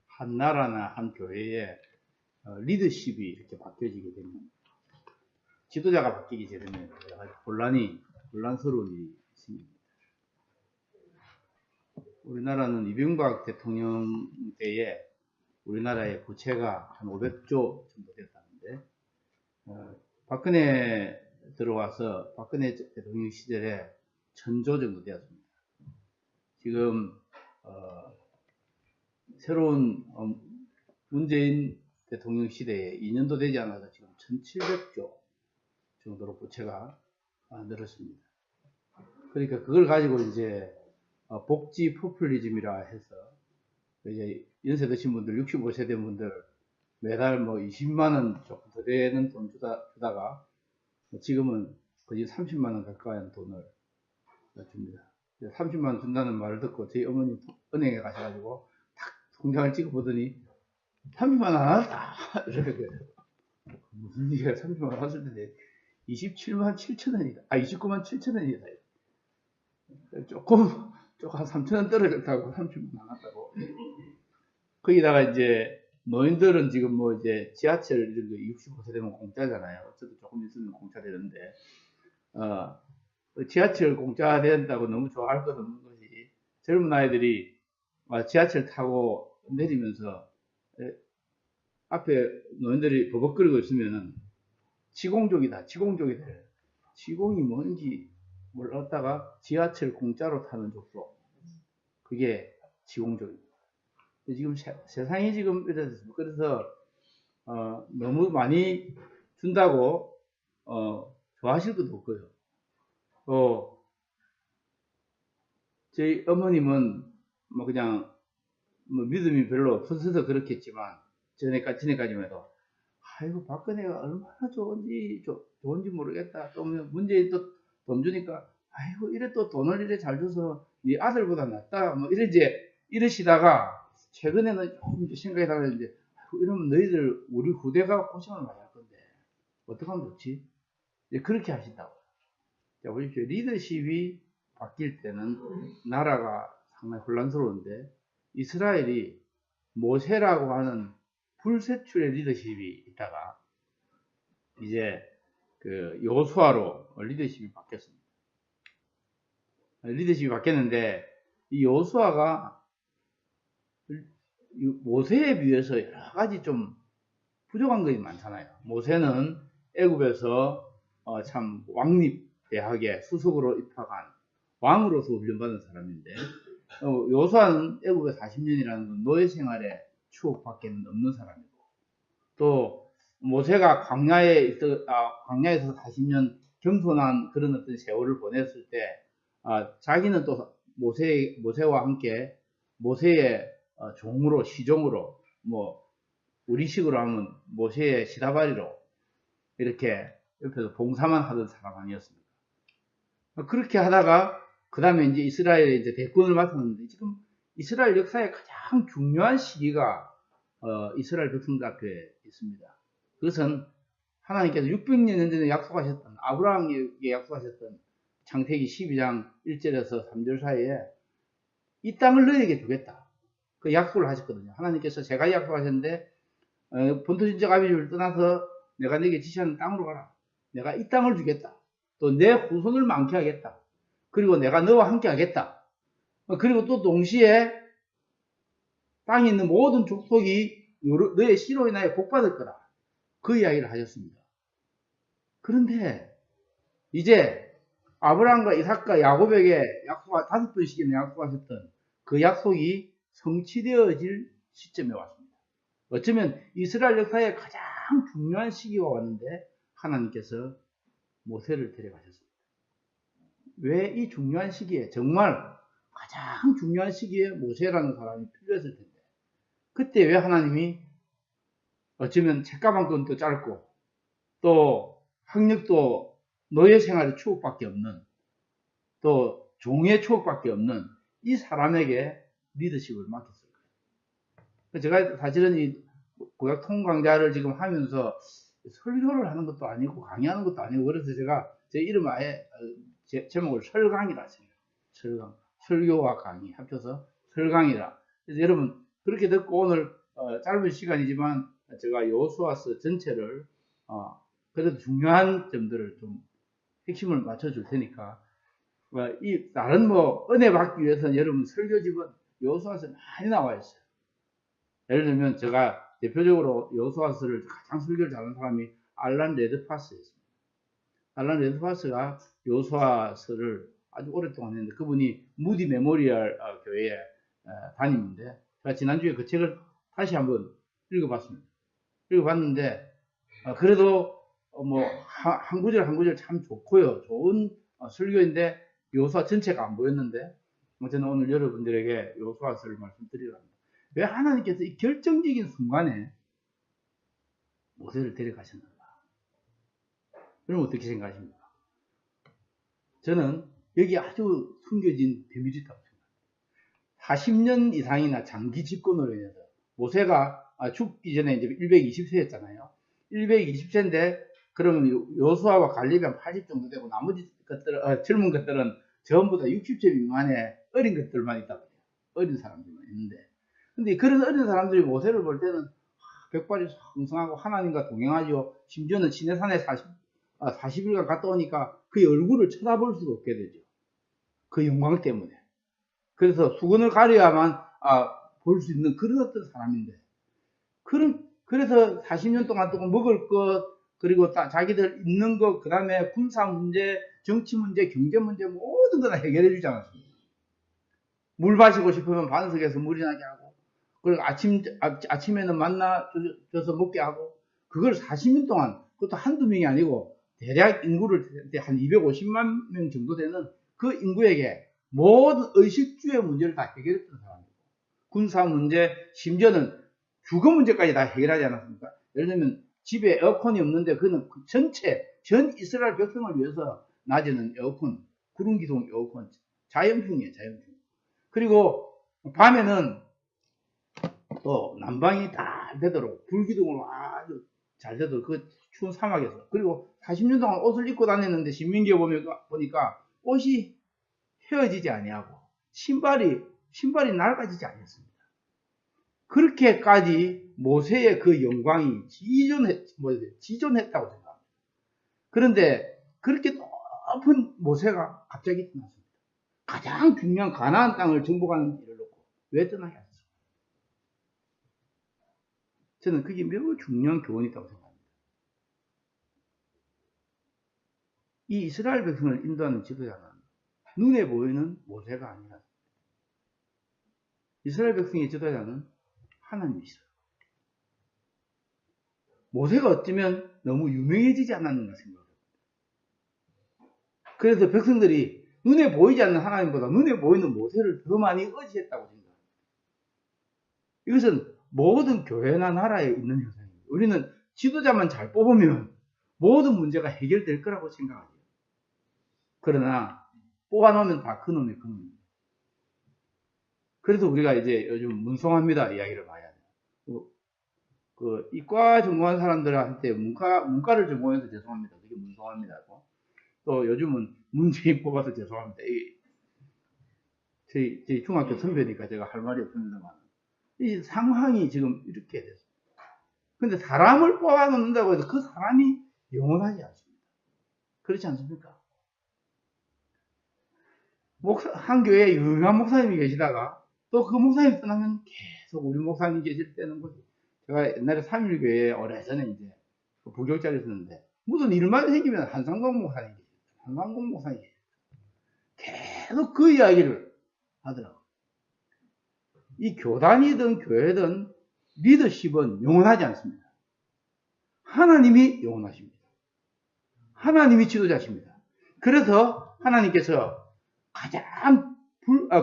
한 나라나 한 교회의 리더십이 이렇게 바뀌어지게 되면, 지도자가 바뀌게 되면 혼란스러운 일이 생깁니다. 우리나라는 이명박 대통령 때에 우리나라의 부채가 한 500조 정도 됐다는데, 박근혜 들어와서 박근혜 대통령 시절에 1000조 정도 되었습니다. 지금 새로운 문재인 대통령 시대에 2년도 되지 않아서 지금 1700조 정도로 부채가 늘었습니다. 그러니까 그걸 가지고 이제 복지 포퓰리즘이라 해서 이제 연세 드신 분들, 65세대 분들 매달 뭐 20만원 조금 더 되는 돈 주다가 지금은 거의 30만원 가까이 돈을 줍니다. 30만원 준다는 말을 듣고 저희 어머니 은행에 가셔가지고 탁 통장을 찍어보더니 30만원 안 왔다 이렇게. 무슨 일이야, 30만원 왔을 텐데 27만 7천원이다. 29만 7천원이다. 조금 한 3천원 떨어졌다고 30만원 안 왔다고. 거기다가 이제 노인들은 지금 뭐 이제 지하철 이런 거 65세 되면 공짜잖아요. 저도 조금 있으면 공짜 되는데, 지하철 공짜 된다고 너무 좋아할 것 없는 것이, 젊은 아이들이 지하철 타고 내리면서 앞에 노인들이 버벅거리고 있으면은 지공족이다. 지공이 뭔지 몰랐다가 지하철 공짜로 타는 족속, 그게 지공족입니다. 지금 세상이 지금 이래졌습니다. 그래서 너무 많이 준다고 좋아하실 것도 없고요. 저희 어머님은 뭐 그냥 뭐 믿음이 별로 없어서 그렇겠지만, 전에까지만 해도 아이고 박근혜가 얼마나 좋은지 모르겠다. 또 문재인 또 돈 주니까 아이고 이래 또 돈을 이래 잘 줘서 네 아들보다 낫다 뭐 이러시다가 최근에는 조금 생각이 달라졌는데, 이러면 너희들 우리 후대가 고생을 많이 할 건데 어떡하면 좋지? 이제 그렇게 하신다고. 자, 보십시오. 리더십이 바뀔 때는 나라가 상당히 혼란스러운데, 이스라엘이 모세라고 하는 불세출의 리더십이 있다가 이제 그 여호수아로 리더십이 바뀌었습니다. 리더십이 바뀌었는데, 이 여호수아가 모세에 비해서 여러 가지 좀 부족한 것이 많잖아요. 모세는 애굽에서 참 왕립대학에 수석으로 입학한 왕으로서 훈련받은 사람인데, 여호수아는 애굽에 40년이라는 노예 생활의 추억밖에 없는 사람이고, 또 모세가 광야에서 40년 겸손한 그런 어떤 세월을 보냈을 때, 자기는 또 모세와 함께 모세의 종으로, 시종으로, 뭐 우리식으로 하면 모세의 시다바리로 이렇게 옆에서 봉사만 하던 사람 아니었습니까? 그렇게 하다가 그 다음에 이제 이스라엘에 이제 대권을 맡았는데, 지금 이스라엘 역사의 가장 중요한 시기가 이스라엘 백성들 앞에 있습니다. 그것은 하나님께서 600년 전에 약속하셨던, 아브라함에게 약속하셨던 창세기 12장 1절에서 3절 사이에 이 땅을 너에게 주겠다, 그 약속을 하셨거든요. 하나님께서 제가 약속하셨는데, 본토진적 아비집을 떠나서 내가 네게 지시하는 땅으로 가라. 내가 이 땅을 주겠다. 또 내 후손을 많게 하겠다. 그리고 내가 너와 함께 하겠다. 그리고 또 동시에 땅에 있는 모든 족속이 너의 씨로 인하여 복받을 거다. 그 이야기를 하셨습니다. 그런데 이제 아브라함과 이삭과 야곱에게 5번씩이나 약속하셨던 그 약속이 성취되어질 시점에 왔습니다. 어쩌면 이스라엘 역사의 가장 중요한 시기가 왔는데, 하나님께서 모세를 데려가셨습니다. 왜 이 중요한 시기에, 정말 가장 중요한 시기에 모세라는 사람이 필요했을 텐데, 그때 왜 하나님이 어쩌면 책가방권도 짧고 또 학력도 노예 생활의 추억밖에 없는, 또 종의 추억밖에 없는 이 사람에게 리더십을 맡겼을까요? 제가 사실은 이 구약 통강좌를 지금 하면서 설교를 하는 것도 아니고 강의하는 것도 아니고, 그래서 제가 제 이름 제목을 설강이라 했어요. 설강. 설교와 강의 합쳐서 설강이라. 그래서 여러분 그렇게 듣고 오늘 짧은 시간이지만 제가 여호수아서 전체를 그래도 중요한 점들을 좀 핵심을 맞춰줄 테니까 이 다른 은혜 받기 위해서는 여러분 설교집은 여호수아서 많이 나와 있어요. 예를 들면 제가 대표적으로 여호수아서를 가장 설교를 잘하는 사람이 알란 레드파스였습니다. 알란 레드파스가 여호수아서를 아주 오랫동안 했는데 그분이 무디 메모리얼 교회에 다니는데 제가 지난주에 그 책을 다시 한번 읽어봤습니다. 읽어봤는데 그래도 한 구절 한 구절 참 좋고요. 좋은 설교인데 여호수아 전체가 안 보였는데 저는 오늘 여러분들에게 여호수아서를 말씀드리려 합니다. 왜 하나님께서 이 결정적인 순간에 모세를 데려가셨는가? 그럼 어떻게 생각하십니까? 저는 여기 아주 숨겨진 비밀이 있다고 생각합니다. 40년 이상이나 장기 집권으로 인해서 모세가 죽기 전에 이제 120세였잖아요. 120세인데 그러면 여호수아와 갈렙이 한 80 정도 되고 나머지 것들 젊은 것들은 전부 다 60세 미만의 어린 것들만 있다고 해요. 어린 사람들만 있는데 근데 그런 어린 사람들이 모세를 볼 때는 백발이 성성하고 하나님과 동행하죠. 심지어는 시내산에 40일간 갔다 오니까 그의 얼굴을 쳐다볼 수도 없게 되죠. 그 영광 때문에. 그래서 수건을 가려야만 볼 수 있는 그런 어떤 사람인데 그래서 40년 동안 또 먹을 것 그리고 자기들 있는 것 그 다음에 군사 문제, 정치 문제, 경제 문제 모든 거 다 해결해 주지 않았습니까? 물 마시고 싶으면 반석에서 물이 나게 하고 그리고 아침에는 만나 줘서 먹게 하고 그걸 40년 동안 그것도 한두 명이 아니고 대략 인구를 한 250만 명 정도 되는 그 인구에게 모든 의식주의 문제를 다 해결했던 사람이고 군사 문제 심지어는 주거 문제까지 다 해결하지 않았습니까? 예를 들면 집에 에어컨이 없는데 그는 전 이스라엘 백성을 위해서 낮에는 에어컨, 구름기동 에어컨, 자연풍이에요, 자연풍. 그리고 밤에는 또 난방이 잘 되도록 불기둥으로 아주 잘 되도록 그 추운 사막에서 그리고 40년 동안 옷을 입고 다녔는데 신민기에 보니까 옷이 헤어지지 아니하고 신발이 낡아지지 않았습니다. 그렇게까지 모세의 그 영광이 지존했다고 생각합니다. 그런데 그렇게 높은 모세가 갑자기 떠났습니다. 가장 중요한 가나안 땅을 정복하는 일을 놓고 왜 떠나게 하셨습니까? 저는 그게 매우 중요한 교훈이 있다고 생각합니다. 이 이스라엘 백성을 인도하는 지도자는 눈에 보이는 모세가 아니라 이스라엘 백성의 지도자는 하나님이시죠. 모세가 어쩌면 너무 유명해지지 않았는가 생각합니다. 그래서 백성들이 눈에 보이지 않는 하나님보다 눈에 보이는 모세를 더 많이 의지했다고 생각합니다. 이것은 모든 교회나 나라에 있는 현상입니다. 우리는 지도자만 잘 뽑으면 모든 문제가 해결될 거라고 생각하죠. 그러나 뽑아놓으면 다 그놈의 그놈입니다. 그래서 우리가 이제 요즘 문송합니다 이야기를 많이 하죠. 그 이과 전공한 사람들한테 문과를 전공해서 죄송합니다. 그게 문송합니다고. 또 요즘은 문재인 뽑아서 죄송합니다. 저희 중학교 선배니까 제가 할 말이 없습니다만 이 상황이 지금 이렇게 됐어요. 근데 사람을 뽑아놓는다고 해서 그 사람이 영원하지 않습니다. 그렇지 않습니까? 한 교회에 유명한 목사님이 계시다가 또 그 목사님 떠나면 계속 우리 목사님 계실 때는 거지. 제가 옛날에 3.1교회에 오래전에 이제 부교육자를 했었는데 무슨 일만 생기면 한상공 목사님 계세요. 한상공 목사님 계속 그 이야기를 하더라고요. 이 교단이든 교회든 리더십은 영원하지 않습니다. 하나님이 영원하십니다. 하나님이 지도자십니다. 그래서 하나님께서 가장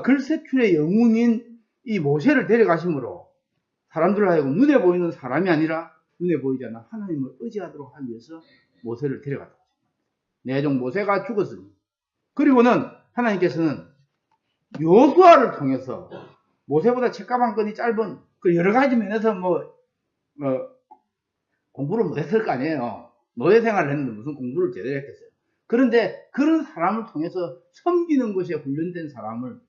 글세출의 영웅인 이 모세를 데려가심으로 사람들 하여금 눈에 보이는 사람이 아니라 눈에 보이지 않는 하나님을 의지하도록 하기 위해서 모세를 데려갔다. 내 종 모세가 죽었으니 그리고는 하나님께서는 여호수아를 통해서 모세보다 책감 한 건이 짧은 그 여러 가지 면에서 공부를 못했을 거 아니에요. 노예 생활을 했는데 무슨 공부를 제대로 했겠어요. 그런데 그런 사람을 통해서 섬기는 것에 훈련된 사람을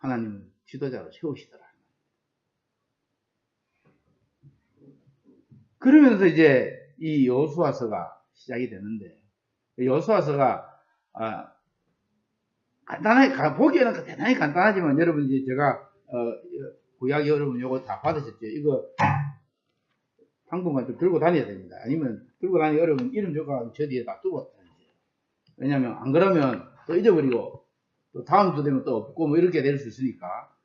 하나님은 지도자로 세우시더라. 그러면서 이제 이 여호수아서가 시작이 되는데, 여호수아서가 간단하게 보기에는 대단히 간단하지만 여러분 이제 제가 구약 여러분 요거 다 받으셨죠? 이거 당분간 좀 들고 다녀야 됩니다. 아니면 들고 다니기 어려우면 이름 적어가지고 저 뒤에 다 두고 다니세요. 왜냐면 안 그러면 또 잊어버리고 또 다음 주 되면 또 없고 뭐 이렇게 될 수 있으니까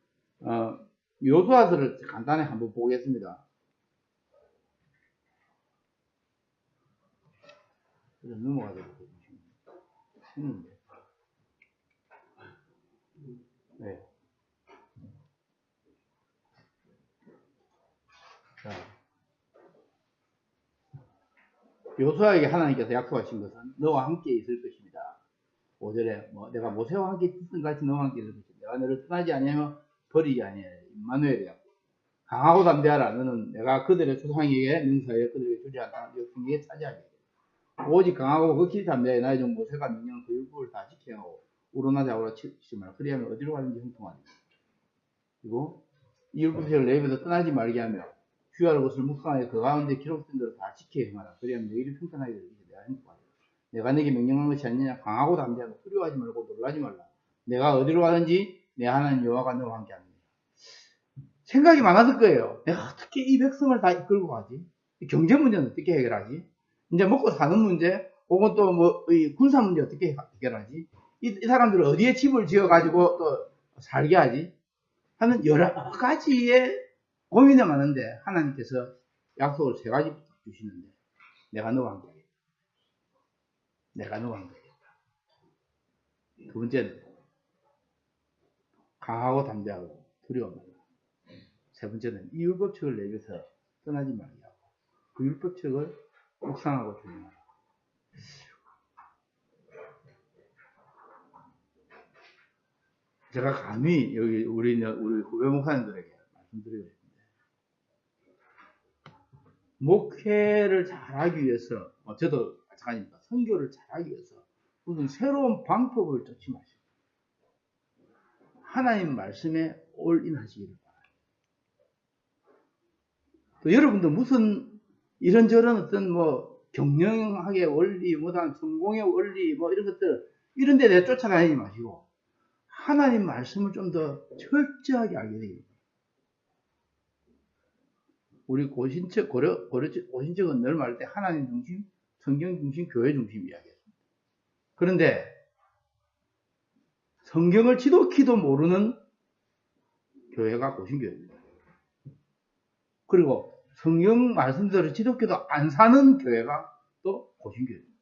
여호수아서를 간단히 한번 보겠습니다. 넘어가도록 하겠습니다. 네. 자, 여호수아에게 하나님께서 약속하신 것은 너와 함께 있을 것입니다. 5절에 뭐 내가 모세와 함께 있던 같이 너와 함께 있을 것입니다. 내가 너를 떠나지 아니하며 버리지 아니하여 임마누엘이야. 강하고 담대하라. 너는 내가 그들의 조상에게 능사하여 그들에게 주지 않다. 역경에 차지하게. 오직 강하고 극히 담대하여 나의 종 모세가 명령한 그 율법을 다 지켜야 하고 우러나지 아우라 치지 말라. 그리하면 어디로 가든지 형통하리라. 그리고 이 율법책을 내 입에서 떠나지 말게 하며 주야를 것을 묵상하여 그 가운데 기록된 대로 다 지켜 행하라. 그리하면 너희를 평탄하게 되리라. 내가 행복하리라. 내가 네게 명령한 것이 아니냐. 강하고 담대하고 두려워하지 말고 놀라지 말라. 내가 어디로 가든지 내 하나님 여호와가 너와 함께 하느니라. 생각이 많았을 거예요. 내가 어떻게 이 백성을 다 이끌고 가지? 경제 문제는 어떻게 해결하지? 이제 먹고 사는 문제, 혹은 또 뭐 군사 문제 어떻게 해결하지? 이 사람들은 어디에 집을 지어가지고 또 살게 하지? 하는 여러 가지의 고민이 많은데 하나님께서 약속을 3가지 주시는데 내가 너와 함께 하겠다. 내가 너와 함께 하겠다. 두 번째는 강하고 담대하고 두려워 말라. 세 번째는 이 율법책을 내 입에서 떠나지 말게 하고 그 율법책을 묵상하고 준행하라. 제가 감히 여기 우리 후배 목사님들에게 말씀드리고 싶은데, 목회를 잘하기 위해서, 저도 마찬가지입니다. 선교를 잘하기 위해서 무슨 새로운 방법을 쫓지 마시고 하나님 말씀에 올인하시기를 바랍니다. 또 여러분도 무슨 이런저런 어떤 뭐 경영학의 원리, 뭐다 성공의 원리, 뭐 이런 것들 이런 데 쫓아다니지 마시고 하나님 말씀을 좀 더 철저하게 알게 됩니다. 우리 고신척은 늘 말할 때 하나님 중심, 성경 중심, 교회 중심 이야기했습니다. 그런데 성경을 지독히도 모르는 교회가 고신교회입니다. 그리고 성경 말씀대로 지독히도 안 사는 교회가 또 고신교회입니다.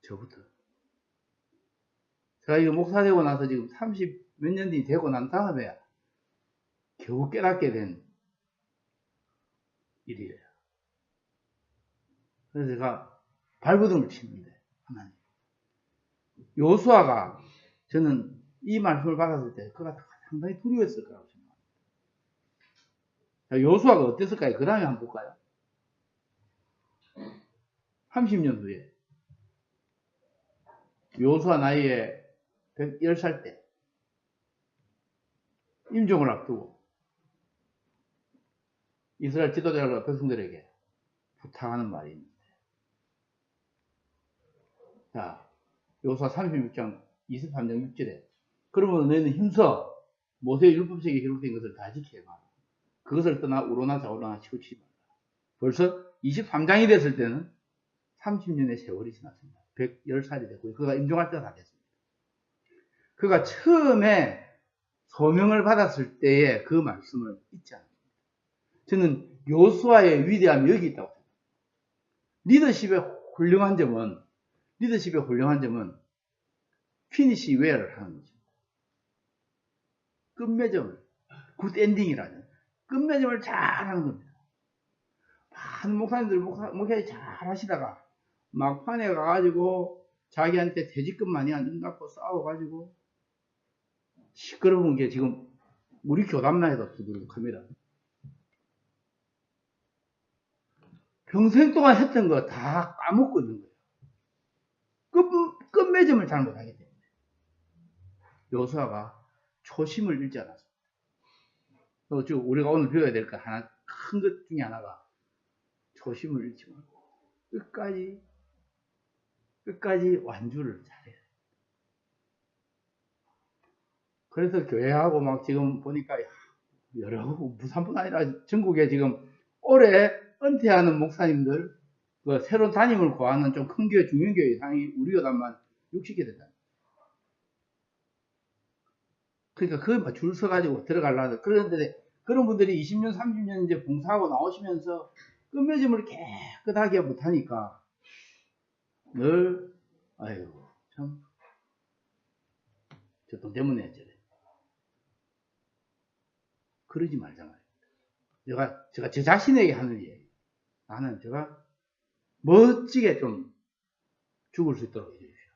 저부터. 제가 이거 목사 되고 나서 지금 30 몇 년이 되고 난 다음에 겨우 깨닫게 된 일이에요. 그래서 제가 발버둥을 칩니다. 하나님. 여호수아가 저는 이 말씀을 받았을 때 그가 상당히 두려웠을 거라고 생각합니다. 여호수아가 어땠을까요? 그 다음에 한번 볼까요? 30년 후에 여호수아 나이에 110살 때 임종을 앞두고 이스라엘 지도자들과 백성들에게 부탁하는 말이 있는데, 자, 여호수아 36장 23장 6절에 그러면 너희는 힘써 모세의 율법책에 기록된 것을 다 지켜봐. 그것을 떠나 우로나 좌우로나 치우치지 말라. 벌써 23장이 됐을 때는 30년의 세월이 지났습니다. 110살이 됐고 그가 임종할 때가 다 됐습니다. 그가 처음에 소명을 받았을 때의 그 말씀을 잊지 않습니다. 저는 여호수아의 위대함이 여기 있다고 생각합니다. 리더십의 훌륭한 점은 피니시 웨어를 하는 것입니다. 끝맺음을, 굿 엔딩이라는 끝맺음을 잘 하는 겁니다. 많은 목사님들 목회 잘 하시다가 막판에 가가지고 자기한테 퇴직금만이 안 갖고 싸워가지고 시끄러운 게 지금 우리 교단만 해도 두둑합니다. 평생 동안 했던 거 다 까먹고 있는 거예요. 끝맺음을 잘 못하기 때문에. 요수아가 초심을 잃지 않았습니다. 즉 우리가 오늘 배워야 될 것 하나, 큰 것 중에 하나가 초심을 잃지 말고 끝까지 완주를 잘해야 돼요. 그래서 교회하고 막 지금 보니까 여러 무산뿐 아니라 전국에 지금 올해 은퇴하는 목사님들, 그 새로운 담임을 구하는 좀 큰 교회, 중형교회 이상이 우리 교단만 60개 된다. 그러니까 그걸 줄 서가지고 들어가려고. 그런데 그런 분들이 20년, 30년 이제 봉사하고 나오시면서 끝맺음을 깨끗하게 못하니까 늘, 아이고, 참, 저 돈 때문에 저래. 그러지 말자 말이에요. 제가 제 자신에게 하는 얘기. 나는 제가 멋지게 좀 죽을 수 있도록 해주십시오.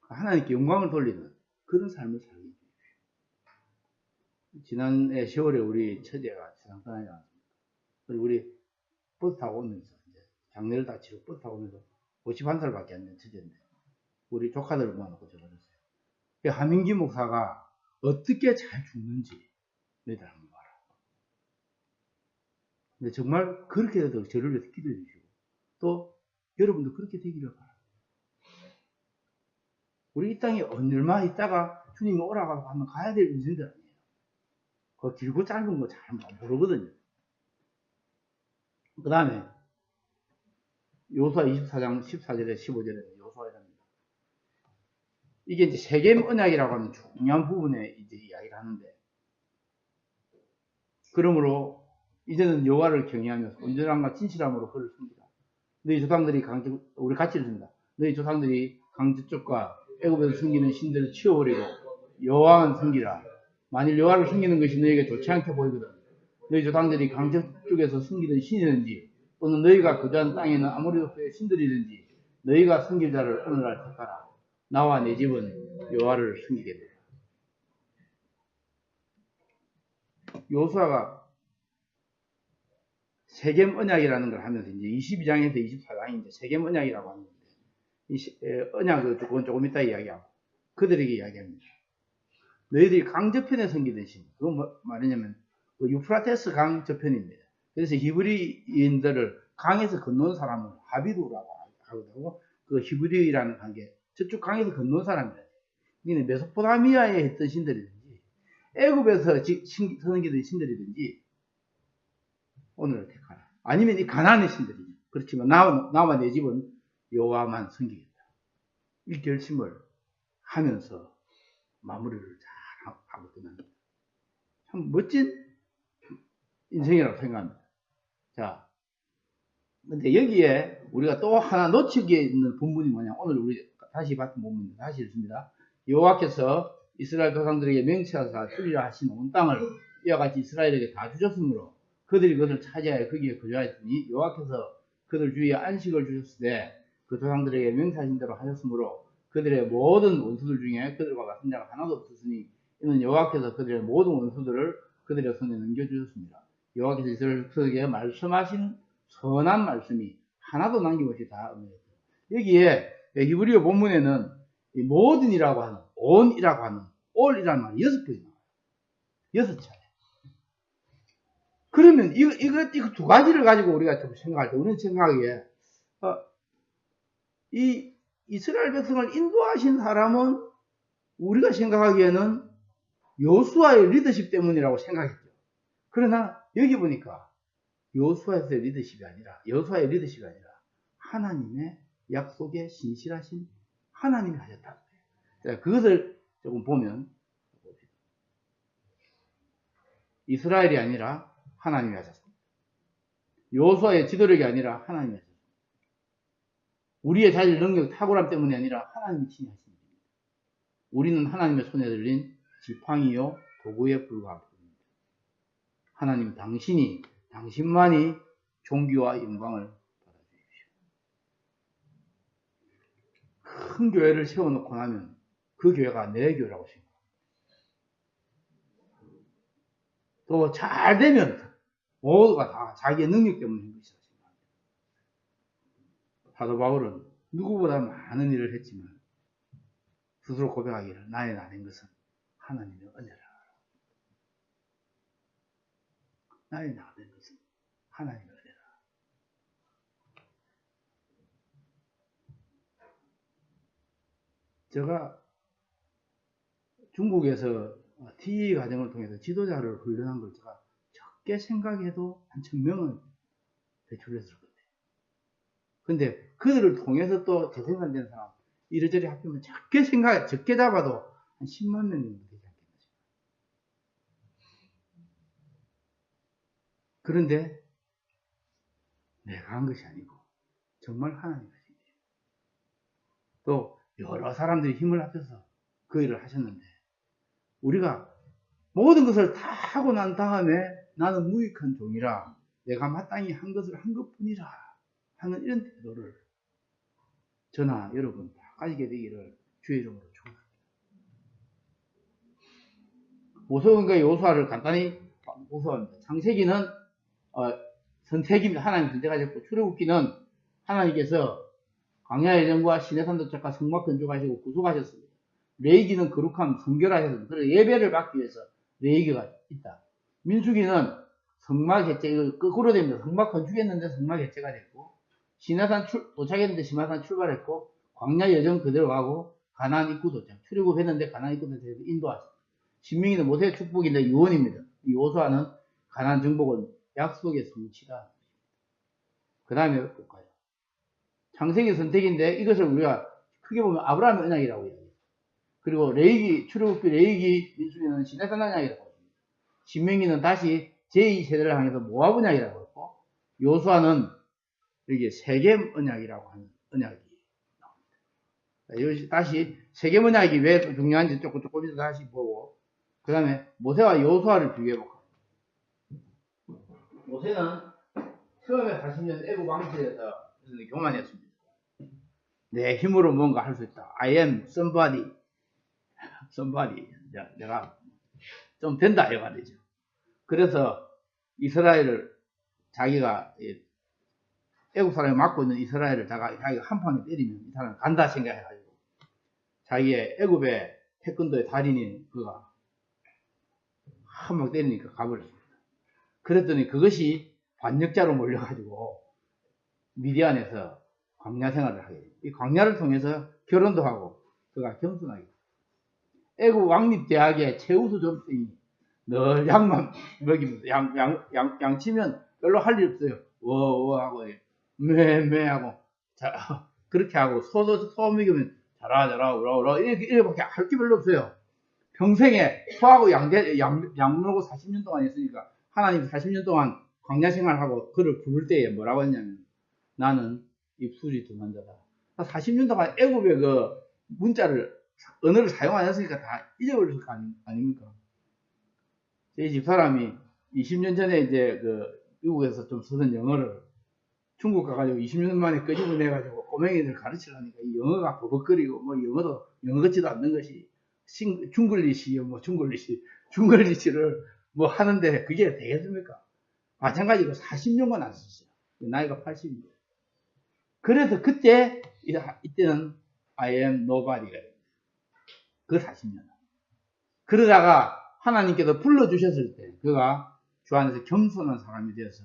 하나님께 영광을 돌리는 그런 삶을 살게 해주십시오. 지난해 10월에 우리 처제가 세상 떠나지 않았습니까? 그리고 우리 버스 타고 오면서, 이제 장례를 다 치르고 버스 타고 오면서 51살밖에 안 된 처제인데, 우리 조카들을 모아놓고 전화했어요. 하민기 목사가 어떻게 잘 죽는지 너희들 한번 봐라. 근데 정말 그렇게 해서 저를 위해서 기도해 주시고, 또 여러분도 그렇게 되기를 바랍니다. 우리 이 땅에 얼마 있다가 주님이 오라고 하면 가야 될 인생들 아니에요. 그 길고 짧은 거 잘 모르거든요. 그 다음에 요수아 24장 14절에 15절에 요수아랍니다. 이게 이제 세겜 언약이라고 하는 중요한 부분에 이제 이야기를 하는데, 그러므로 이제는 여호와를 경외하면서 온전함과 진실함으로 그를 섬기라. 너희 조상들이 우리 같이 읽습니다. 너희 조상들이 강저쪽과 애굽에서 섬기는 신들을 치워버리고 여호와만 섬기라. 만일 여호와를 섬기는 것이 너희에게 좋지 않게 보이거든 너희 조상들이 강저쪽에서 섬기던 신이든지 또는 너희가 거주한 땅에는 아모리족의 신들이든지 너희가 섬길 자를 어느 날 택하라. 나와 내 집은 여호와를 섬기게 되라. 요수아가 세겜 언약이라는 걸 하면서 이제 22장에서 24장이 이제 세겜 언약이라고 하는데, 언약은 조금 이따 이야기하고 그들에게 이야기합니다. 너희들이 강 저편에 섬기던 신, 그건 뭐 말이냐면 그 유프라테스 강 저편입니다. 그래서 히브리인들을 강에서 건너온 사람은 하비루라고 하고, 그 히브리라는 관계, 저쪽 강에서 건너온 사람이에요. 이는 메소포타미아에 했던 신들이든지 애굽에서 섬기던 신들이든지 오늘을 택하라. 아니면 이 가나안의 신들이죠. 그렇지만 나와 내 집은 여호와만 섬기겠다. 이 결심을 하면서 마무리를 잘 하고 끝납니다. 참 멋진 인생이라고 생각합니다. 자, 근데 여기에 우리가 또 하나 놓치게 있는 본문이 뭐냐? 오늘 우리 다시 봤던 본문입니다. 다시 읽습니다. 여호와께서 이스라엘 조상들에게 맹세하사 주리라 하신 온 땅을 이와 같이 이스라엘에게 다 주셨으므로 그들이 그것을 차지하여 거기에 거주하였으니 여호와께서 그들 주위에 안식을 주셨으되 그 조상들에게 맹세하신 대로 하셨으므로 그들의 모든 원수들 중에 그들과 같은 자가 하나도 없었으니 이는 여호와께서 그들의 모든 원수들을 그들의 손에 넘겨주셨습니다. 여호와께서 이스라엘 백성에게 말씀하신 선한 말씀이 하나도 남김없이 다 응했어요. 여기에 히브리어 본문에는 이 모든이라고 하는, 온이라고 하는, 올이라는 말이 6번이 나와요. 6차례. 그러면 이거 두 가지를 가지고 우리가 좀 생각할 때, 우리는 생각하기에, 이 이스라엘 백성을 인도하신 사람은 우리가 생각하기에는 요수아의 리더십 때문이라고 생각했죠. 그러나 여기 보니까 여수아의 리더십이 아니라 하나님의 약속에 신실하신 하나님이 하셨다. 자, 그것을 조금 보면 이스라엘이 아니라 하나님이 하셨습니다. 여호수아의 지도력이 아니라 하나님이 하셨습니다. 우리의 자질 능력 탁월함 때문이 아니라 하나님이 친히 하신 일입니다. 우리는 하나님의 손에 들린 지팡이요 도구에 불과한 뿐입니다. 하나님 당신만이 존귀와 영광을 받아주십시오. 큰 교회를 세워놓고 나면 그 교회가 내 교회라고 생각합니다. 또 잘 되면 모두가 다 자기의 능력 때문에 한 것이라고 생각합니다. 사도 바울은 누구보다 많은 일을 했지만 스스로 고백하기를 나의 나는 것은 하나님의 은혜라. 나의 나는 것은 하나님의 은혜라. 제가 중국에서 TE 과정을 통해서 지도자를 훈련한 걸 제가 적게 생각해도 한 1000명은 배출했을 건데. 근데 그들을 통해서 또 재생산된 사람, 이래저래 합치면 적게 잡아도 한 10만 명 정도 되지 않겠나. 그런데 내가 한 것이 아니고 정말 하나님 하신 것입니다. 또 여러 사람들이 힘을 합쳐서 그 일을 하셨는데 우리가 모든 것을 다 하고 난 다음에 나는 무익한 종이라 내가 마땅히 한 것을 한 것뿐이라 하는 이런 태도를 저나 여러분 다 가지게 되기를 주의 이름으로 축원합니다. 모세오인과 여호수아를 간단히 보소합니다. 창세기는 선택입니다. 하나님 선택하셨고, 출애굽기는 하나님께서 광야의 여정과 시내산 도착과 성막 건축하시고 구속하셨습니다. 레위기는 거룩함, 순결하셨습니다. 그래서 예배를 받기 위해서 레위기가 있다. 민수기는 성막 해체, 이거 거꾸로 됩니다. 성막 건축했는데 성막 해체가 됐고, 시내산 도착했는데 시내산 출발했고, 광야 여정 그대로 가고, 가나안 입구 도착. 출애굽했는데 가나안 입구 도착해서 인도하셨습니다. 신명기는 모세의 축복인데 유언입니다. 여호수아는 가나안 정복은 약속의 성취다. 그 다음에 볼까요? 창세기 선택인데 이것을 우리가 크게 보면 아브라함의 언약이라고 얘기해요. 그리고 레위기, 출애굽기, 레위기, 민수기는 시내산 언약이라고 합니다. 신명기는 다시 제2세대를 향해서 모압 언약이라고 했고, 여호수아는 여기 세겜 언약이라고 하는 언약이 나옵니다. 다시 세겜 언약이 왜 중요한지 조금 이따 다시 보고, 그 다음에 모세와 여호수아를 비교해볼까요? 모세는 처음에 40년 애국 왕실에서 교만했습니다. 내 힘으로 뭔가 할 수 있다. I am somebody. 내가 좀 된다 이 말이죠. 그래서 이스라엘을 자기가 애국 사람이 맡고 있는 이스라엘을 자기가 한 방에 때리면 이 사람은 간다 생각해가지고 자기의 애국의 태권도의 달인인 그가 한 방 때리니까 가버렸습니다. 그랬더니 그것이 반역자로 몰려가지고 미디안에서 광야 생활을 하게 됩니다. 이 광야를 통해서 결혼도 하고 그가 겸손하게 됩니다. 애국 왕립대학의 최우수 졸업생이 늘 양만 먹이면서 양 치면 별로 할 일 없어요. 워워 하고 매매 하고 그렇게 하고 소 먹이면 자라 우라 이렇게밖에 할 게 별로 없어요. 평생에 소하고 양 물고 40년 동안 했으니까 하나님 40년 동안 광야 생활하고 그를 부를 때에 뭐라고 했냐면 나는 입술이 둔한 자다. 40년 동안 애굽의 그 언어를 사용 안 했으니까 다 잊어버릴 거 아닙니까? 제 집사람이 20년 전에 이제 미국에서 좀 쓰던 영어를 중국 가가지고 20년 만에 끄집어내가지고 꼬맹이들 가르치려니까 이 영어가 버벅거리고 뭐 영어 같지도 않는 것이 중글리시를 뭐 하는데 그게 되겠습니까? 마찬가지로 40년간 안 썼어요. 나이가 80입니다. 그래서 이때는 I am nobody가 됩니다. 그 40년. 그러다가 하나님께서 불러주셨을 때 그가 주 안에서 겸손한 사람이 되어서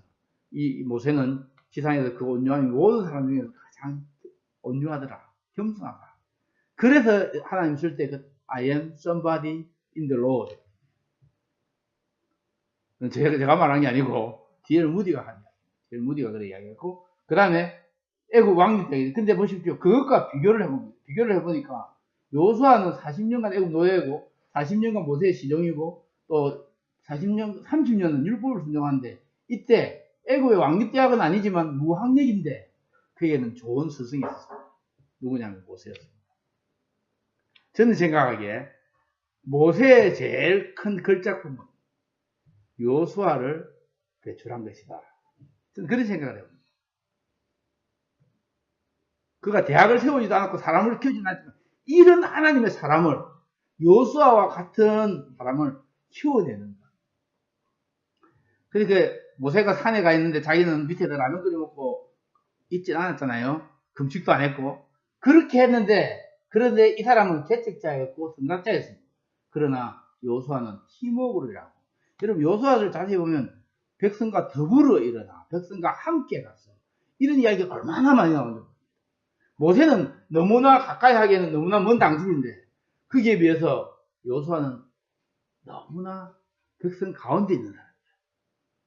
이 모세는 지상에서 그 온유함이 모든 사람 중에서 가장 온유하더라. 겸손하다. 그래서 하나님 쓸 때 그 I am somebody in the Lord. 제가 말한 게 아니고 D.L. 무디가 한 이야기. D.L. 무디가 그래 이야기했고 그 다음에 애국 왕립 때 근데 보십시오. 그것과 비교를 해봅니다. 비교를 해보니까 여호수아는 40년간 애국 노예고 40년간 모세의 시종이고 또 30년은 율법을 순종하는데 이때 애국의 왕립대학은 아니지만 무학력인데 그에게는 좋은 스승이 있었어요. 누구냐면 모세였습니다. 저는 생각하기에 모세의 제일 큰 걸작품은 여호수아를 배출한 것이다. 저는 그런 생각을 해봅니다. 그가 대학을 세우지도 않았고 사람을 키우지도 않았지만 이런 하나님의 사람을 여호수아와 같은 사람을 키워내는다. 그러니까 모세가 산에 가 있는데 자기는 밑에다 라면 끓여 먹고 있진 않았잖아요. 금식도 안 했고 그렇게 했는데 그런데 이 사람은 개척자였고 선각자였습니다. 그러나 여호수아는 팀워크를 일하고 여러분 여호수아를 자세히 보면 백성과 더불어 일어나 백성과 함께 갔어. 이런 이야기가 얼마나 많이 나오죠. 모세는 너무나 가까이 하기에는 너무나 먼 당신인데 거기에 비해서 여호수아는 너무나 백성 가운데 있는 사람이에요.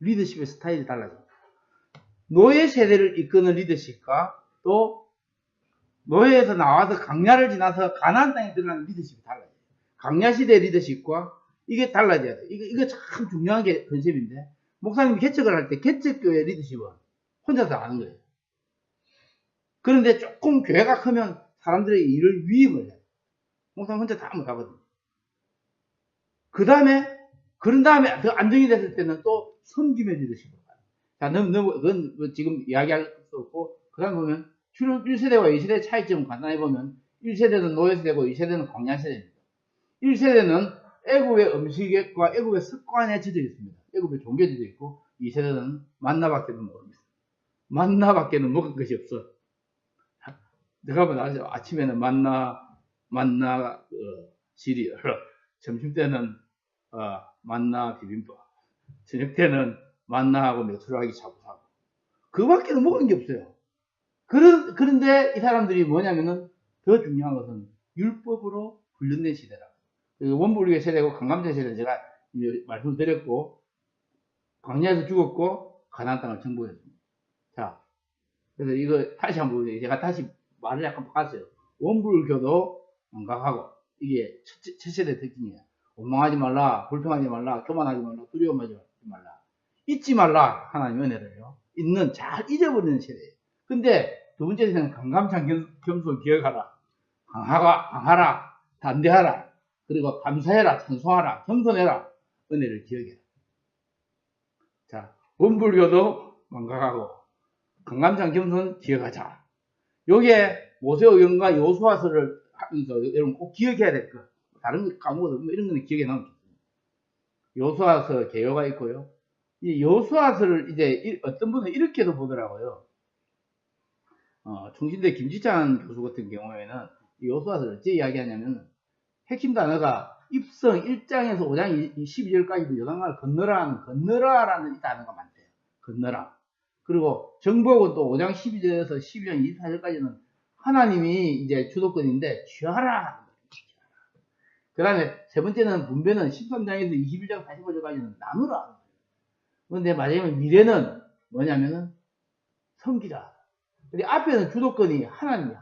리더십의 스타일이 달라져. 노예 세대를 이끄는 리더십과 또 노예에서 나와서 강야를 지나서 가나안 땅에 들어가는 리더십이 달라져요. 강야 시대 리더십과 이게 달라져야 돼요. 이거 참 중요한 게 컨셉인데 목사님이 개척을 할 때 개척교회 리더십은 혼자서 하는 거예요. 그런데 조금 교회가 크면 사람들의 일을 위임을 해요. 목사님 혼자 다 못하거든요. 그런 다음에 더 안정이 됐을 때는 또 섬김의 리더십을 가요. 자, 그건 지금 이야기할 수 없고, 그 다음 보면, 1세대와 2세대의 차이점을 간단히 보면, 1세대는 노예세대고 2세대는 광야세대입니다. 1세대는 애굽의 음식과 애굽의 습관에 젖어 있습니다. 애굽의 종교에 젖어 있고, 2세대는 만나밖에는 모릅니다. 만나밖에는 먹을 것이 없어. 내가 보면 아침에는 만나 시리얼, 점심 때는 만나 비빔밥, 저녁 때는 만나하고 메추라기 샤브샤브. 그거밖에는 먹은 게 없어요. 그런데 이 사람들이 뭐냐면은 더 중요한 것은 율법으로 훈련된 시대라. 원불교의 세대고 강감제 세대 제가 말씀드렸고 광야에서 죽었고 가나안 땅을 정복했습니다. 자, 그래서 이거 다시 한번 제가 다시 말을 약간 바꿨어요. 원불교도 망각하고 이게 첫 세대 특징이에요. 원망하지 말라, 불평하지 말라, 교만하지 말라, 두려움하지 말라. 잊지 말라, 하나님의 은혜를요. 있는, 잘 잊어버리는 세대예요. 근데 두 번째 세대는 강감찬 겸손 기억하라. 강하라, 담대하라. 그리고 감사해라, 찬송하라, 겸손해라. 은혜를 기억해라. 자, 원불교도 망각하고 강감찬 겸손 기억하자. 요게 모세오경과 여호수아서를 하면서 여러분 꼭 기억해야 될 것. 다른 거 까먹어도 이런 거는 기억에 남죠. 여호수아서 개요가 있고요. 이 여호수아서를 이제 어떤 분은 이렇게도 보더라고요. 충신대 김지찬 교수 같은 경우에는 이 여호수아서를 어째 이야기하냐면 핵심 단어가 입성 1장에서 5장 12절까지도 요단강을 건너라라는 이 단어가 많대요. 건너라. 그리고 정복은 또 5장 12절에서 12장 24절까지는 하나님이 이제 주도권인데 취하라. 그 다음에 세 번째는 분배는 13장에서 21장 45절까지는 나누라. 그런데 마지막에 미래는 뭐냐면은 섬기라. 근데 앞에는 주도권이 하나님.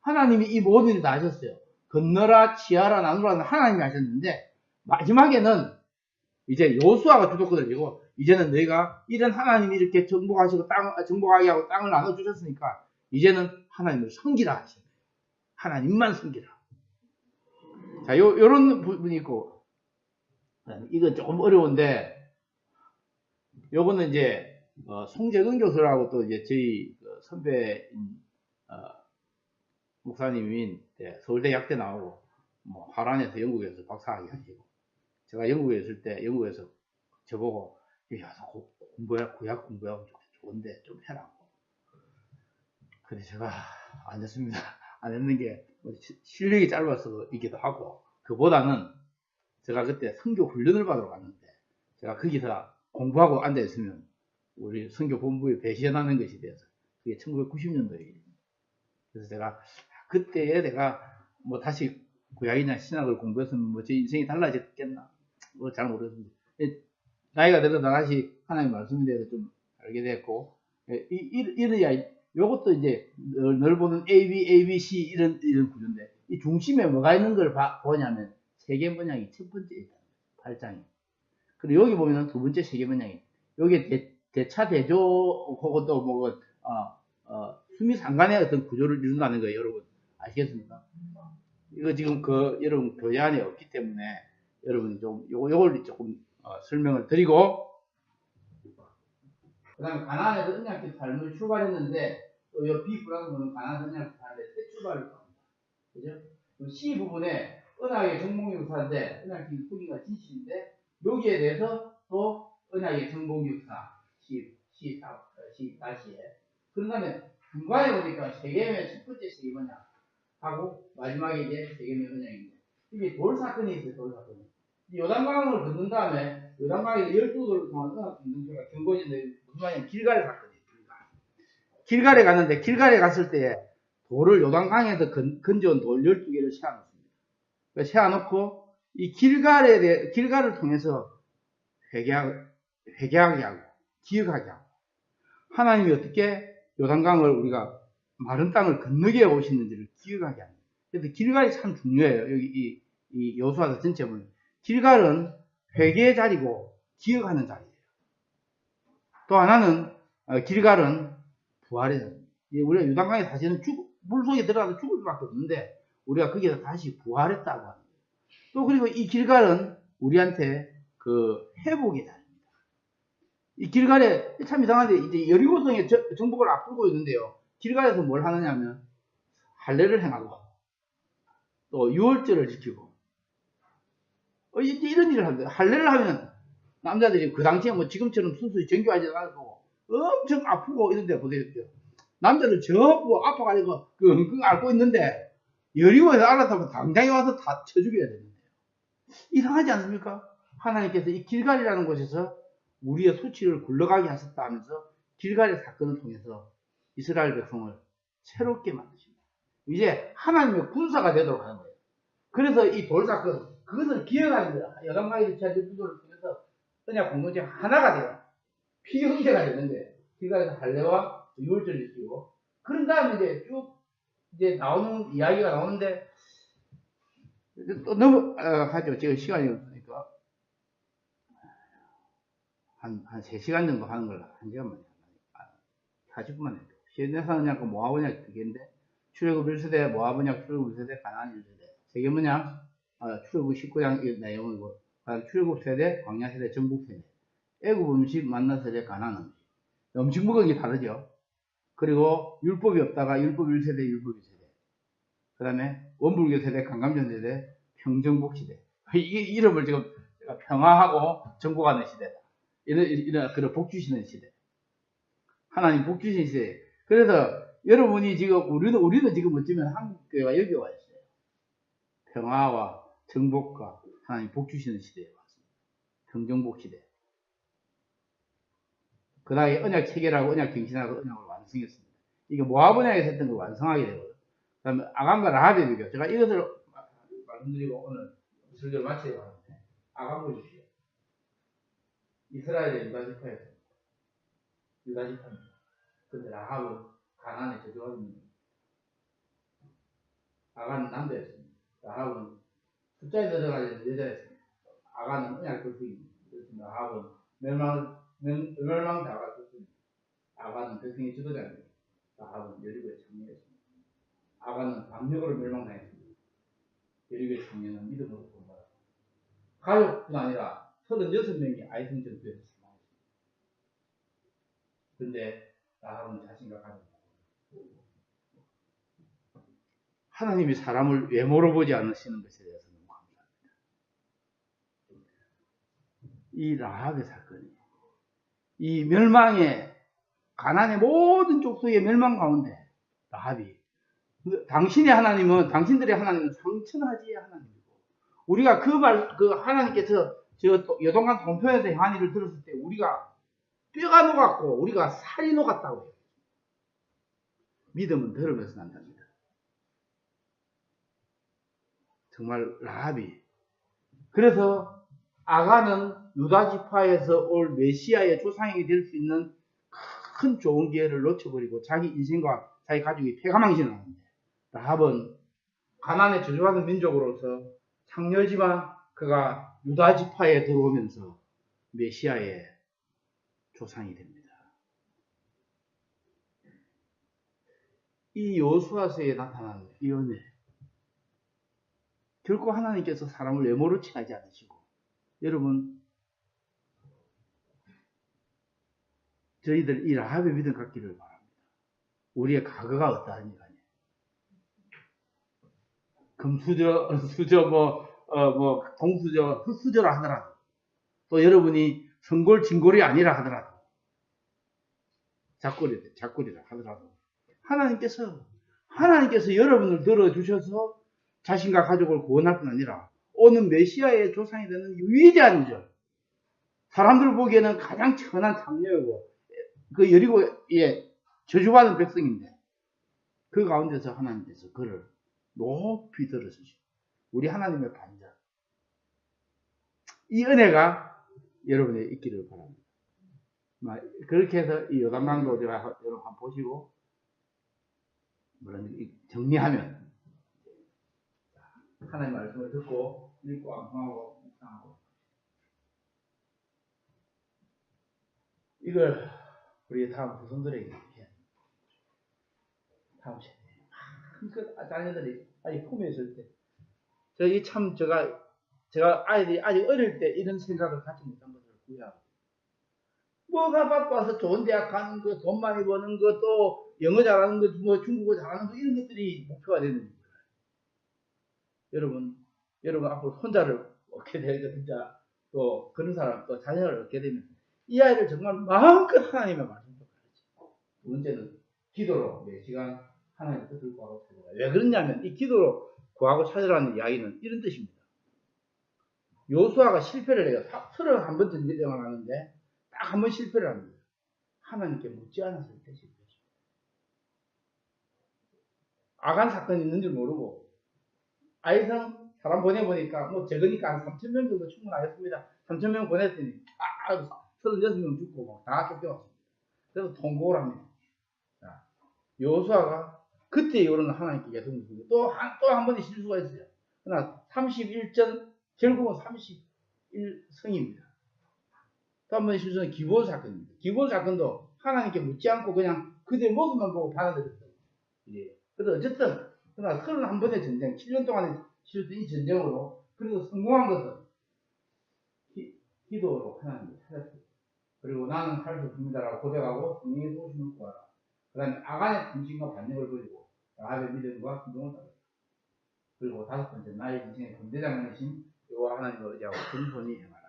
하나님이 이 모든 일을 다 하셨어요. 건너라, 취하라, 나누라는 하나님이 하셨는데 마지막에는 이제 여호수아가 주도권을 쥐고 이제는 너희가 이런 하나님이 이렇게 정복하게 하고 땅을 나눠주셨으니까 이제는 하나님을 섬기라 하시는 거예요. 하나님만 섬기라. 자, 요런 부분이 있고 이거 조금 어려운데 요거는 이제 송재근 교수라고 또 이제 저희 선배 목사님인 서울대 약대 나오고 뭐 하란에서 영국에서 박사학위 하시고 제가 영국에 있을 때 영국에서 저보고 야 구약 공부하면 좋은데 좀 해라. 근데 제가 안 했습니다. 안 했는 게 실력이 짧아서이기도 하고 그보다는 제가 그때 선교 훈련을 받으러 갔는데 제가 거기서 공부하고 앉아 있으면 우리 선교 본부에 배신하는 것이 돼서 그게 1990년도에 일입니다. 그래서 제가 그때에 내가 뭐 다시 구약이나 신학을 공부했으면 뭐 제 인생이 달라졌겠나 뭐 잘 모르겠습니다. 나이가 들어서 다시 하나님 말씀에 대해서 좀 알게 됐고 이런 요것도 이제 늘 보는 ABC 이런 구조인데 이 중심에 뭐가 있는 걸 보냐면 세계 번역이 첫 번째 있다. 8장이. 그리고 여기 보면은 두 번째 세계 번역이 여기 대차 대조 그것도 뭐 수미 상관의 어떤 구조를 이룬다는 거예요, 여러분. 아시겠습니까? 이거 지금 여러분 교재 안에 없기 때문에 여러분이 좀 요걸 조금 설명을 드리고 그 다음에 가나안에서 언약궤 삶을 출발했는데 또 요 B 플러스는 가나안 언약궤 삶의 새 출발을 합니다. 그죠? C 부분에 언약의 정복역사인데 언약궤 후기가 진실인데 여기에 대해서 또 언약의 정복역사 C 다시에 그런 다음에 중간에 보니까 세계면 첫 번째 세계 언약 하고 마지막에 이제 세계면 언약인데 이게 돌 사건이 있어요. 돌 사건이. 요단강을 건넌 다음에 요단강에서 12돌을 통한 언약 공동체가 경고진데 무슨 말이냐면 길갈의 사건이에요. 길갈에 갔는데 길갈에 갔을 때 돌을 요단강에서 건져온 돌 12개를 세워놓습니다. 세워놓고 이 길갈을 통해서 회개하게 하고 기억하게 하고 하나님이 어떻게 요단강을 우리가 마른 땅을 건너게 오시는지를 기억하게 합니다. 그래서 길갈이 참 중요해요. 여기 이 여호수아서 전체 보면 길갈은 회개의 자리고 기억하는 자리예요. 또 하나는 길갈은 부활의 자리. 우리가 요단강에 사실은 물속에 들어가서 죽을 수밖에 없는데 우리가 거기서 다시 부활했다고 합니다. 또 그리고 이 길갈은 우리한테 그 회복의 자리입니다. 이 길갈에 참 이상한데 이제 여리고성에 정복을 앞두고 있는데요. 길갈에서 뭘 하느냐면 할례를 행하고 또 유월절을 지키고 이제 이런 일을 합니다. 할례를 하면 남자들이 그 당시에 뭐 지금처럼 수술이 정교하지 않고 엄청 아프고 이런 데 보세요. 남자들 전부 아파가지고 끙끙 앓고 있는데 여리고에서 알아서면 당장에 와서 다 쳐죽여야 되는데요. 이상하지 않습니까? 하나님께서 이 길갈이라는 곳에서 우리의 수치를 굴러가게 하셨다 하면서 길갈의 사건을 통해서 이스라엘 백성을 새롭게 만드십니다. 이제 하나님의 군사가 되도록 하는 거예요. 그래서 이 돌사건, 그것을 기억하는 거예요. 여단강에서 지하 12돌을 통해서 언약 공동체 하나가 돼요. 피형제가 되는데 길갈에서 할례와 유월절을 지키고 그런 다음에 이제 쭉 이제 나오는 이야기가 나오는데 또 넘어가죠. 지금 시간이 없으니까 한 3시간 정도 하는 걸 1시간만 40분만 해요. 시내산 언약과 모압 언약 두 개인데 출애굽 1세대, 모압 언약 출애굽 1세대, 가나안 1세대. 세계 언약 출애굽 19장 내용이고 출애굽 세대, 광야 세대, 정복 세대. 애굽 음식, 만나 세대, 가나안 음식. 음식 먹은 게 다르죠. 그리고 율법이 없다가 율법 1세대, 율법 2세대. 그 다음에 원불교 세대, 강감전 세대, 평정복 시대. 이게 이름을 지금 평화하고 정복하는 시대다. 이런 그런 복 주시는 시대. 하나님 복 주신 시대. 그래서 여러분이 지금 우리도 지금 어쩌면 한국교회가 여기 와 있어요. 평화와 정복과 하나님 복 주시는 시대에 왔습니다. 평정복 시대. 그 다음에 언약 체계라고 언약 갱신하고 언약을 완성했습니다. 이게 모압 언약에서 했던 걸 완성하게 되거든요. 그 다음에 아간과 라합의 비교. 제가 이것을 말씀드리고 오늘 설교를 마치려고 하는데 아간 보십시오. 이스라엘의 유다지파였습니다. 유다지파입니다. 근데 라합은 가나안에 저주받은 아간은 남자였습니다. 라합은 숫자에 들어가는 여자였습니다. 아간은 언약 걸프입니다. 라합은 멸망자가 됐습니다. 아간은 백성의 지도자입니다. 라합은 여리고의 청년이었습니다. 아간은 압력으로 멸망당했습니다. 여리고의 청년은 믿음으로 구원받았습니다. 가족뿐 아니라 36명이 아이성 전투에서 사망했습니다. 그런데 라합은 자신과 가족 하나님이 사람을 외모로 보지 않으시는 것에 대해서 너무 감사합니다. 이 라합의 사건이 이 멸망의 가나안의 모든 족속의 멸망 가운데 라합이 당신의 하나님은 당신들의 하나님은 상천하지의 하나님이고 우리가 그 하나님께서 저 여동강 동편에서 행한 일을 들었을 때 우리가 뼈가 녹았고 우리가 살이 녹았다고 해요. 믿음은 들으면서 난답니다. 정말 라합이 그래서 아간은 유다 지파에서 올 메시아의 조상이 될 수 있는 큰 좋은 기회를 놓쳐버리고 자기 인생과 자기 가족이 폐가망신을 하는데 라합은 가나안에 저주받은 민족으로서 창녀지만 그가 유다 지파에 들어오면서 메시아의 조상이 됩니다. 이 여호수아서에 나타나는 이 은혜 결코 하나님께서 사람을 외모로 칭하지 않으시고 여러분 저희들 이 라합의 믿음 갖기를 바랍니다. 우리의 과거가 어떠하니 간에 금수저, 수저, 동수저, 흙수저라 하더라도 또 여러분이 성골, 진골이 아니라 하더라도 작골이라 하더라도 하나님께서 여러분을 들어주셔서 자신과 가족을 구원할 뿐 아니라 오는 메시아의 조상이 되는 위대한 절, 사람들 보기에는 가장 천한 장녀이고 그 여리고에 저주받은 백성인데 그 가운데서 하나님께서 그를 높이 들어주시고 우리 하나님의 반절, 이 은혜가 여러분에 있기를 바랍니다. 그렇게 해서 이 요단강도 제가 여러분 한번 보시고 정리하면 하나님 말씀을 듣고 읽고 암송하고 묵상하고 이걸 우리 다음 후손들에게 해야 됩니다. 다음 세대에 그 자녀들이 아직 품에 있을 때 저희 참 제가 아이들이 아직 어릴 때 이런 생각을 갖지 못한 것을 구해하고 뭐가 바빠서 좋은 대학 가는 거, 돈 많이 버는 거, 또 영어 잘하는 거, 뭐 중국어 잘하는 거 이런 것들이 목표가 되는 거예요. 여러분 앞으로 혼자를 얻게 되니까 진짜 또 그런 사람 또 자녀를 얻게 되면 이 아이를 정말 마음껏 하나님의 말씀을 가르치고 두 번째는 기도로 매 시간 하나님의 뜻을 구하고 찾아라. 왜 그러냐면 이 기도로 구하고 찾으라는 이야기는 이런 뜻입니다. 요수아가 실패를 해요. 31번 전쟁을 하는데 딱 한 번 실패를 합니다. 하나님께 묻지 않았을 때 실패했습니다. 아간 사건이 있는 줄 모르고 아이성 사람 보내보니까 뭐 적으니까 한 3,000명 정도 충분하겠습니다. 3,000명 보냈더니 36명 죽고 막 다 쫓겨왔습니다. 그래서 통곡을 합니다. 자, 요수아가 그때 이후로는 하나님께 계속 묻습니다. 또 한 번의 실수가 있어요. 그러나 31전 결국은 31성입니다. 또 한 번의 실수는 기브온 사건입니다. 기브온 사건도 하나님께 묻지 않고 그냥 그들의 모습만 보고 받아들였어요. 예. 그래서 어쨌든 그러나 31번의 전쟁, 7년 동안에 치렀던 이 전쟁으로 그래도 성공한 것은 기도로 하나님을 찾았어요. 그리고 나는 할 수 없습니다라고 고백하고 성령의 도우심을 구하라. 그 다음에 아간의 분신과 반역을 버리고 라합의 믿음과 기도를 따랐다. 그리고 다섯 번째 나의 인생의 군대장이신 여호와 하나님을 의지하고 근손히 행하라.